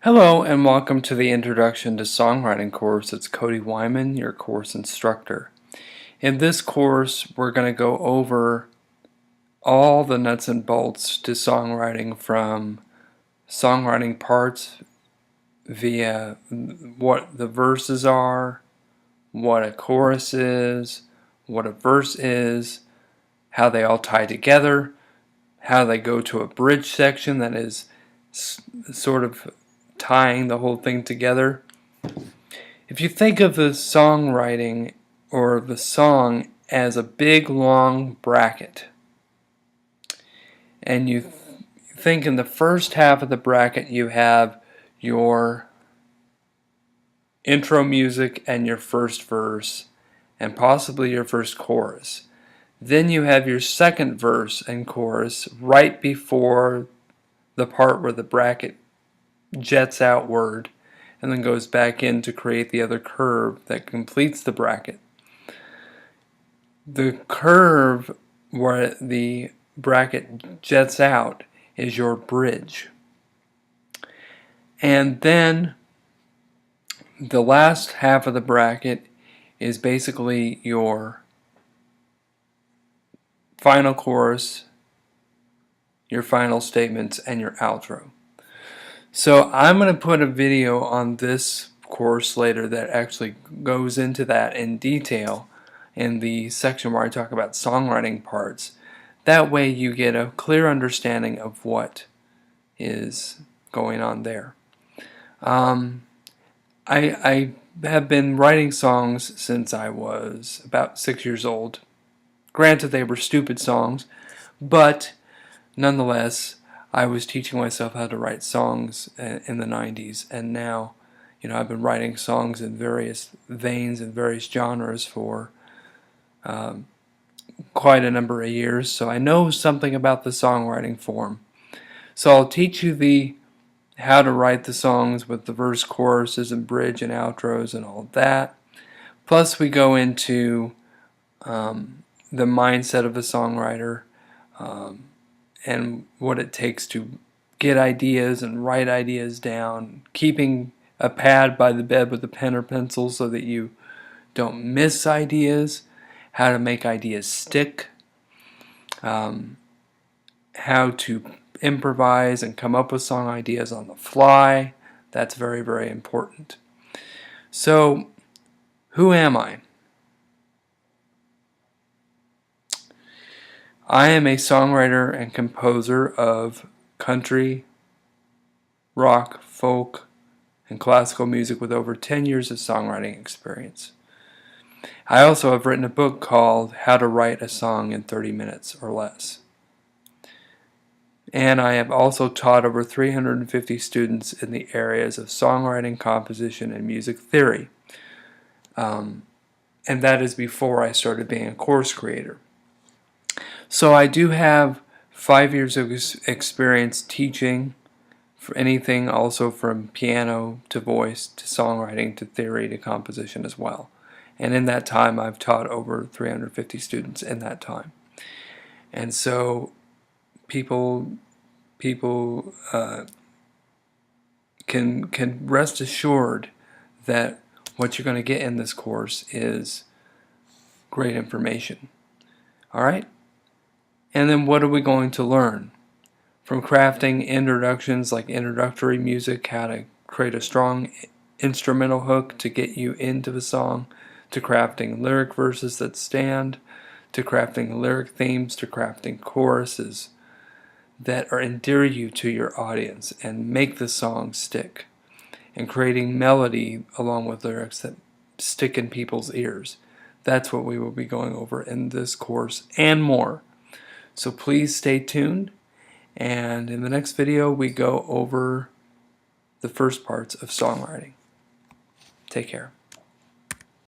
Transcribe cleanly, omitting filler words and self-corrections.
Hello and welcome to the Introduction to Songwriting course. It's Cody Wyman, your course instructor. In this course, we're going to go over all the nuts and bolts to songwriting, from songwriting parts via what the verses are, what a chorus is, what a verse is, how they all tie together, how they go to a bridge section that is sort of tying the whole thing together. If you think of the songwriting or the song as a big long bracket, and you think in the first half of the bracket you have your intro music and your first verse and possibly your first chorus. Then you have your second verse and chorus right before the part where the bracket jets outward and then goes back in to create the other curve that completes the bracket. The curve where the bracket jets out is your bridge. And then the last half of the bracket is basically your final chorus, your final statements, and your outro. So I'm going to put a video on this course later that actually goes into that in detail in the section where I talk about songwriting parts. That way you get a clear understanding of what is going on there. I have been writing songs since I was about 6 years old. Granted, they were stupid songs, but nonetheless, I was teaching myself how to write songs in the 90s, and now, I've been writing songs in various veins and various genres for quite a number of years, so I know something about the songwriting form. So I'll teach you how to write the songs with the verse, choruses, and bridge and outros and all of that. Plus we go into the mindset of a songwriter, and what it takes to get ideas and write ideas down, keeping a pad by the bed with a pen or pencil so that you don't miss ideas, how to make ideas stick, how to improvise and come up with song ideas on the fly. That's very, very important. So, who am I? I am a songwriter and composer of country, rock, folk, and classical music with over 10 years of songwriting experience. I also have written a book called How to Write a Song in 30 Minutes or Less. And I have also taught over 350 students in the areas of songwriting, composition, and music theory. And that is before I started being a course creator. So I do have 5 years of experience teaching for anything, also from piano to voice to songwriting to theory to composition as well. And in that time I've taught over 350 students in that time. And so people can rest assured that what you're going to get in this course is great information. Alright? And then what are we going to learn? From crafting introductions like introductory music, how to create a strong instrumental hook to get you into the song, to crafting lyric verses that stand, to crafting lyric themes, to crafting choruses that endear you to your audience and make the song stick, and creating melody along with lyrics that stick in people's ears. That's what we will be going over in this course and more. So please stay tuned, and in the next video we go over the first parts of songwriting. Take care.